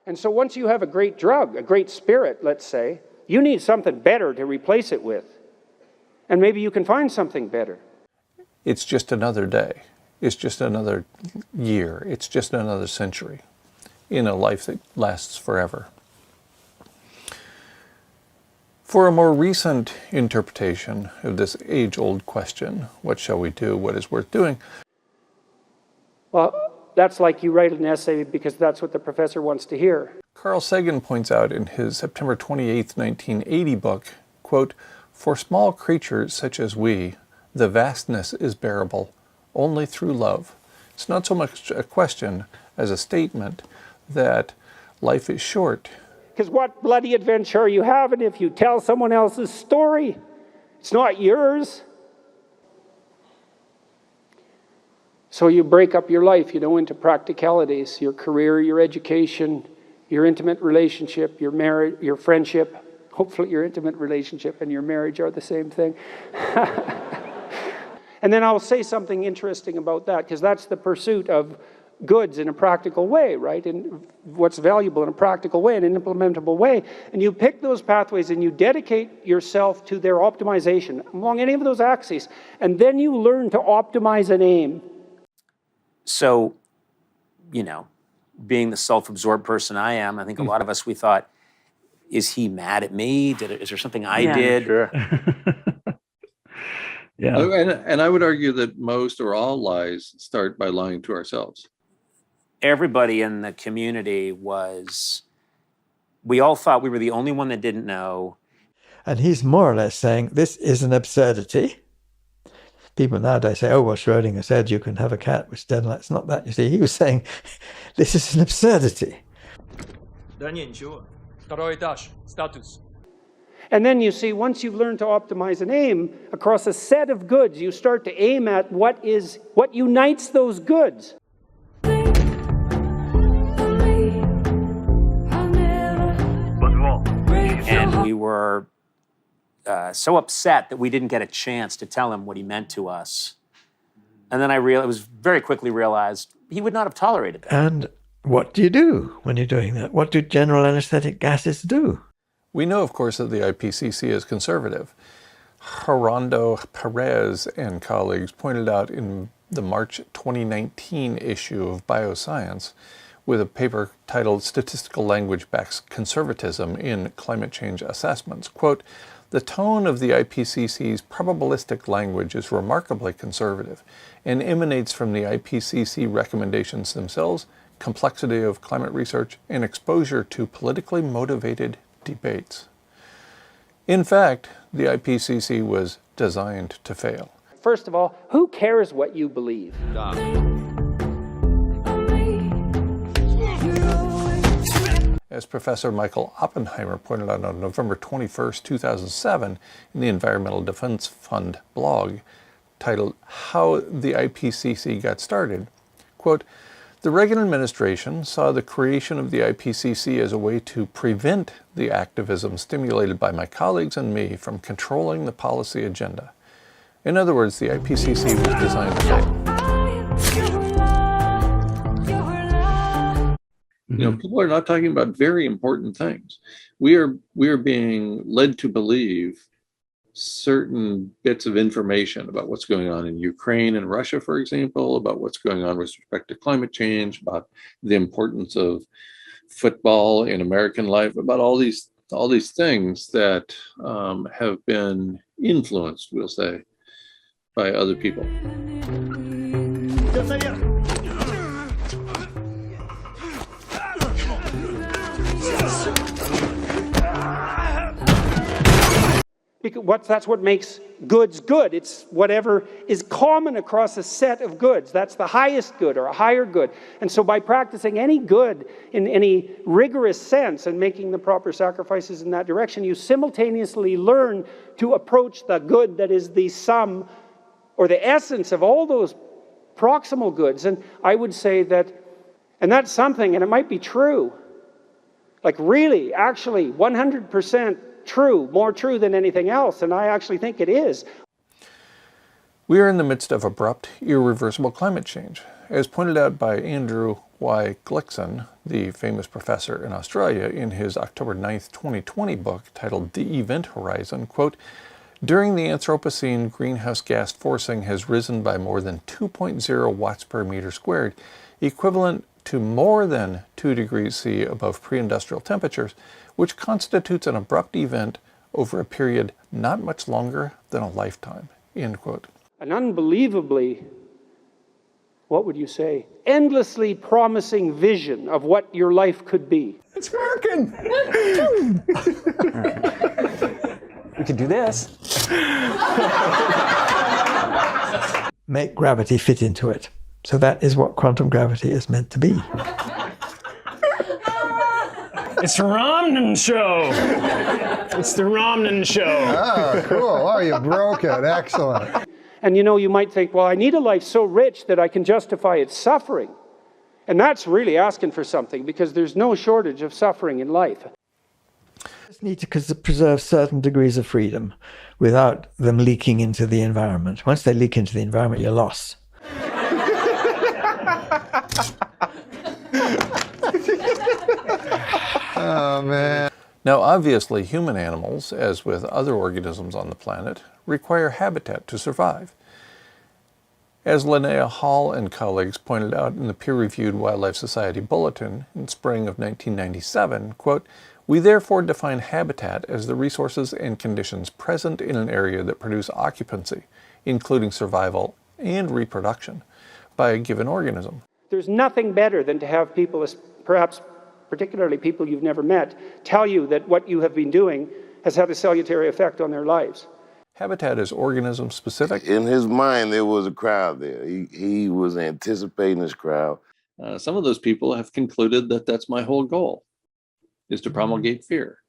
And so once you have a great drug, a great spirit, let's say, you need something better to replace it with. And maybe you can find something better. It's just another day. It's just another year. It's just another century in a life that lasts forever. For a more recent interpretation of this age-old question, what shall we do, what is worth doing? Well, that's like you write an essay because that's what the professor wants to hear. Carl Sagan points out in his September 28, 1980 book, quote, "For small creatures such as we, the vastness is bearable only through love." It's not so much a question as a statement that life is short. Because what bloody adventure are you having if you tell someone else's story? It's not yours. So you break up your life, into practicalities, your career, your education, your intimate relationship, your marriage, your friendship. Hopefully your intimate relationship and your marriage are the same thing. And then I'll say something interesting about that, because that's the pursuit of goods in a practical way, right? And what's valuable in a practical way, in an implementable way. And you pick those pathways and you dedicate yourself to their optimization along any of those axes. And then you learn to optimize an aim. So, being the self-absorbed person I am, I think a lot of us, we thought, is he mad at me? Is there something I did? Sure. Yeah. And I would argue that most or all lies start by lying to ourselves. Everybody in the community we all thought we were the only one that didn't know. And he's more or less saying, this is an absurdity. People nowadays say, oh, well, Schrödinger said you can have a cat which dead. It's not that, you see. He was saying, this is an absurdity. And then you see, once you've learned to optimize an aim across a set of goods, you start to aim at what unites those goods. And we were so upset that we didn't get a chance to tell him what he meant to us. And then it was very quickly realized he would not have tolerated that. And what do you do when you're doing that? What do general anesthetic gases do? We know, of course, that the IPCC is conservative. Gerardo Perez and colleagues pointed out in the March 2019 issue of Bioscience with a paper titled "Statistical Language Backs Conservatism in Climate Change Assessments." Quote, "The tone of the IPCC's probabilistic language is remarkably conservative and emanates from the IPCC recommendations themselves, complexity of climate research, and exposure to politically motivated debates." In fact, the IPCC was designed to fail. First of all, who cares what you believe? As Professor Michael Oppenheimer pointed out on November 21st, 2007, in the Environmental Defense Fund blog, titled "How the IPCC Got Started," quote, "The Reagan administration saw the creation of the IPCC as a way to prevent the activism stimulated by my colleagues and me from controlling the policy agenda. In other words, the IPCC was designed to fail." People are not talking about very important things. We are being led to believe certain bits of information about what's going on in Ukraine and Russia, for example, about what's going on with respect to climate change, about the importance of football in American life, about all these things that have been influenced, we'll say, by other people. Because that's what makes goods good. It's whatever is common across a set of goods. That's the highest good or a higher good. And so by practicing any good in any rigorous sense and making the proper sacrifices in that direction, you simultaneously learn to approach the good that is the sum or the essence of all those proximal goods. And I would say that, and that's something, and it might be true, like really, actually, 100% true, more true than anything else, and I actually think it is. We are in the midst of abrupt, irreversible climate change. As pointed out by Andrew why Glickson, the famous professor in Australia, in his October 9th, 2020 book titled The Event Horizon, quote, during the Anthropocene, greenhouse gas forcing has risen by more than 2.0 watts per meter squared, equivalent to more than 2 degrees C above pre-industrial temperatures, which constitutes an abrupt event over a period not much longer than a lifetime, end quote. An unbelievably, what would you say, endlessly promising vision of what your life could be. It's working! We could do this. Make gravity fit into it. So that is what quantum gravity is meant to be. It's the Romnan Show! It's the Romnan Show! Oh, cool. Oh, you broke it. Excellent. And you might think, well, I need a life so rich that I can justify its suffering. And that's really asking for something, because there's no shortage of suffering in life. You just need to preserve certain degrees of freedom without them leaking into the environment. Once they leak into the environment, you're lost. Oh, man. Now, obviously, human animals, as with other organisms on the planet, require habitat to survive. As Linnea Hall and colleagues pointed out in the peer-reviewed Wildlife Society Bulletin in spring of 1997, quote, we therefore define habitat as the resources and conditions present in an area that produce occupancy, including survival and reproduction, by a given organism. There's nothing better than to have people, perhaps particularly people you've never met, tell you that what you have been doing has had a salutary effect on their lives. Habitat is organism specific. In his mind, there was a crowd there. He was anticipating this crowd. Some of those people have concluded that that's my whole goal, is to promulgate fear.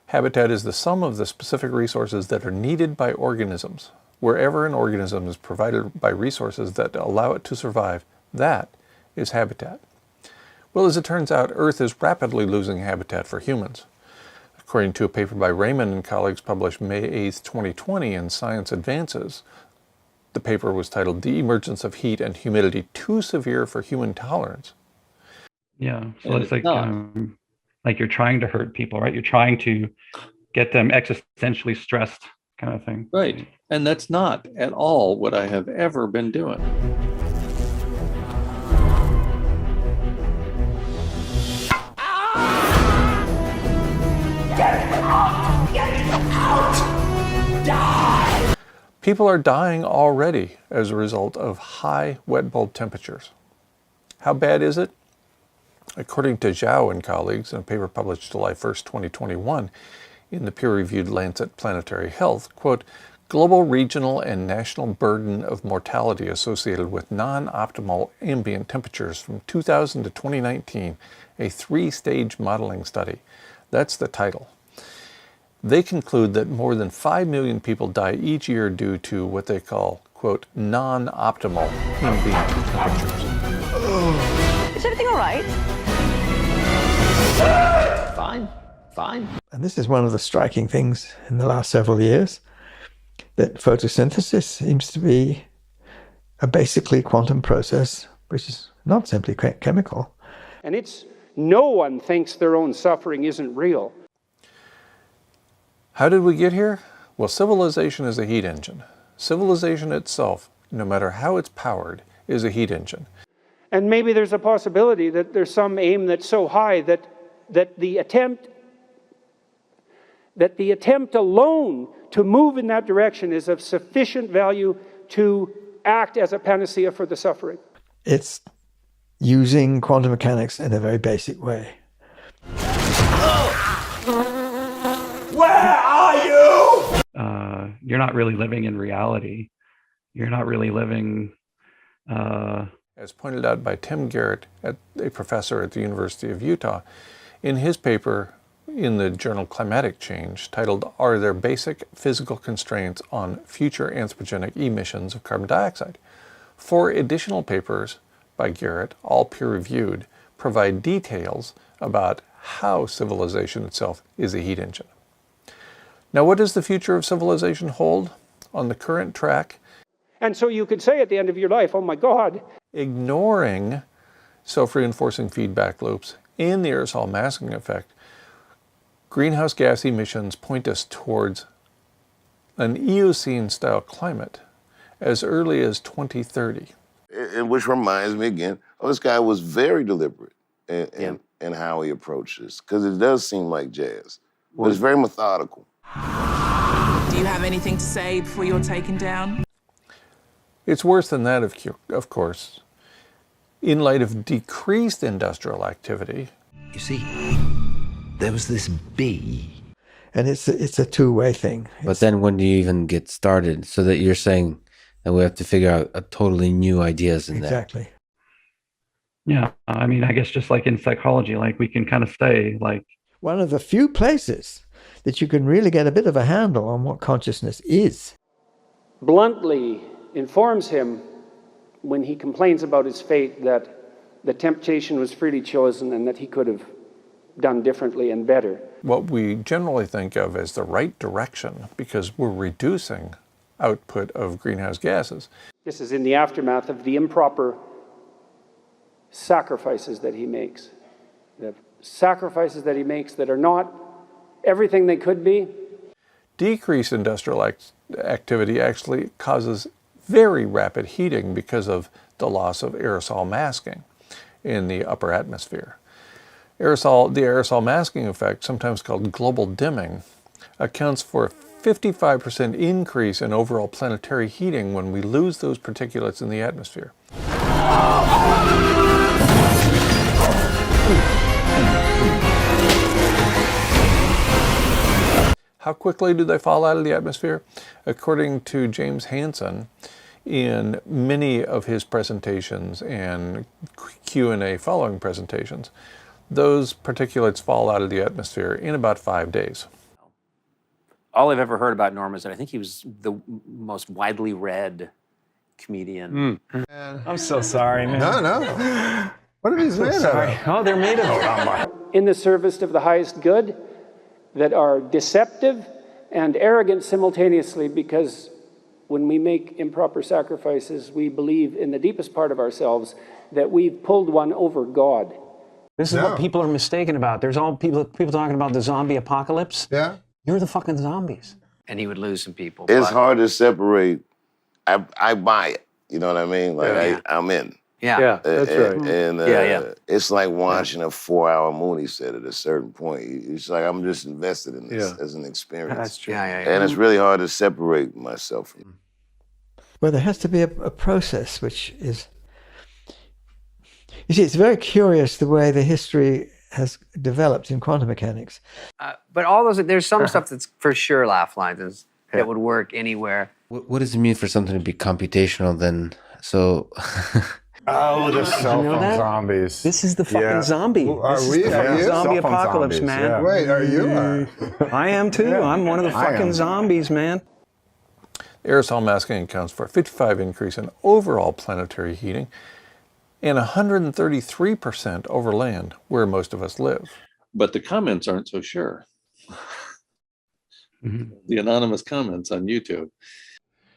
Habitat is the sum of the specific resources that are needed by organisms. Wherever an organism is provided by resources that allow it to survive, that is habitat. Well, as it turns out, Earth is rapidly losing habitat for humans. According to a paper by Raymond and colleagues published May 8, 2020 in Science Advances, the paper was titled The Emergence of Heat and Humidity Too Severe for Human Tolerance. Yeah, so it's like you're trying to hurt people, right? You're trying to get them existentially stressed, kind of thing. Right. And that's not at all what I have ever been doing. People are dying already as a result of high wet bulb temperatures. How bad is it? According to Zhao and colleagues in a paper published July 1st, 2021 in the peer-reviewed Lancet Planetary Health, quote, global, regional, and national burden of mortality associated with non-optimal ambient temperatures from 2000 to 2019, a 3-stage modeling study. That's the title. They conclude that more than 5 million people die each year due to what they call, quote, non-optimal ambient temperatures. Is everything all right? Fine. And this is one of the striking things in the last several years, that photosynthesis seems to be a basically quantum process, which is not simply chemical. And no one thinks their own suffering isn't real. How did we get here? Well, civilization is a heat engine. Civilization itself, no matter how it's powered, is a heat engine. And maybe there's a possibility that there's some aim that's so high that the attempt alone to move in that direction is of sufficient value to act as a panacea for the suffering. It's using quantum mechanics in a very basic way. Where are you? You're not really living in reality. You're not really living... As pointed out by Tim Garrett, a professor at the University of Utah, in his paper in the journal Climatic Change, titled, Are There Basic Physical Constraints on Future Anthropogenic Emissions of Carbon Dioxide? 4 additional papers by Garrett, all peer-reviewed, provide details about how civilization itself is a heat engine. Now, what does the future of civilization hold on the current track? And so you could say at the end of your life, oh my God. Ignoring self-reinforcing feedback loops, and the aerosol masking effect, greenhouse gas emissions point us towards an Eocene-style climate as early as 2030. And which reminds me again, this guy was very deliberate in how he approached this, because it does seem like jazz, but it's very methodical. Do you have anything to say before you're taken down? It's worse than that, of course. In light of decreased industrial activity. You see, there was this bee. And it's a two-way thing. But then when do you even get started? So that you're saying that we have to figure out a totally new ideas in there. Exactly. Yeah, I mean, I guess just like in psychology, like we can kind of say like... One of the few places that you can really get a bit of a handle on what consciousness is. Bluntly informs him when he complains about his fate that the temptation was freely chosen and that he could have done differently and better. What we generally think of as the right direction, because we're reducing output of greenhouse gases. This is in the aftermath of the improper sacrifices that he makes. The sacrifices that he makes that are not everything they could be. Decreased industrial activity actually causes very rapid heating because of the loss of aerosol masking in the upper atmosphere. The aerosol masking effect, sometimes called global dimming, accounts for a 55% increase in overall planetary heating when we lose those particulates in the atmosphere. How quickly do they fall out of the atmosphere? According to James Hansen, in many of his presentations and Q&A following presentations, those particulates fall out of the atmosphere in about 5 days. All I've ever heard about Norm is that I think he was the most widely read comedian. I'm so sorry, man. No. What are these made Sorry. of? Oh, they're made of In the service of the highest good, that are deceptive and arrogant simultaneously, because when we make improper sacrifices, we believe in the deepest part of ourselves that we've pulled one over God. This is what people are mistaken about. There's all people talking about the zombie apocalypse. Yeah. You're the fucking zombies. And he would lose some people. It's hard to separate. I buy it. You know what I mean? Like I'm in. Yeah, that's right. And it's like watching a 4-hour movie set at a certain point. It's like I'm just invested in this as an experience. That's true. And it's really hard to separate myself from it. Well, there has to be a process which is... You see, it's very curious the way the history has developed in quantum mechanics. But all those, there's some stuff that's for sure laugh lines that would work anywhere. What does it mean for something to be computational then? So... Oh, the cell phone zombies. This is the fucking zombie. Are This we? is the fucking zombie apocalypse, zombies, man. Yeah. Wait, are you? I am too. I'm one of the fucking zombies, man. Aerosol masking accounts for a 55% increase in overall planetary heating and 133% over land, where most of us live. But the comments aren't so sure. The anonymous comments on YouTube.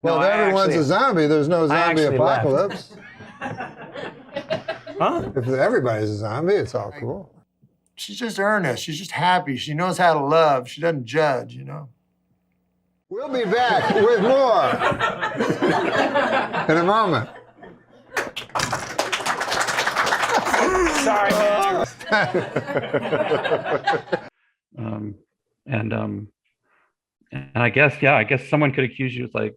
Well, if everyone's a zombie, there's no zombie apocalypse. Huh? If everybody's a zombie, it's all cool. She's just earnest. She's just happy. She knows how to love. She doesn't judge, you know. We'll be back with more in a moment. Sorry, man. And I guess someone could accuse you of like,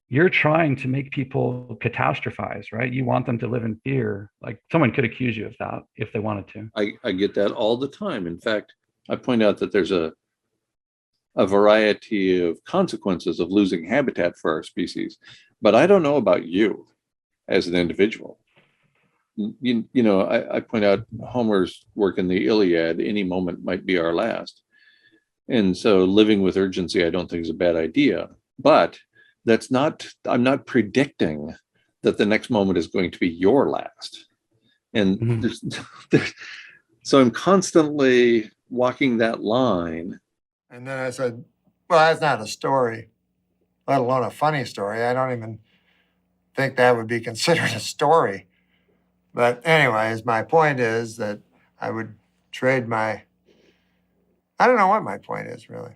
you're trying to make people catastrophize, right? You want them to live in fear. Like someone could accuse you of that if they wanted to. I get that all the time. In fact, I point out that there's a variety of consequences of losing habitat for our species. But I don't know about you as an individual. You know, I point out Homer's work in the Iliad, any moment might be our last. And so living with urgency, I don't think is a bad idea. But I'm not predicting that the next moment is going to be your last. And so I'm constantly walking that line. And then I said, well, that's not a story, let alone a funny story. I don't even think that would be considered a story. But anyways, my point is that I would trade my, I don't know what my point is really.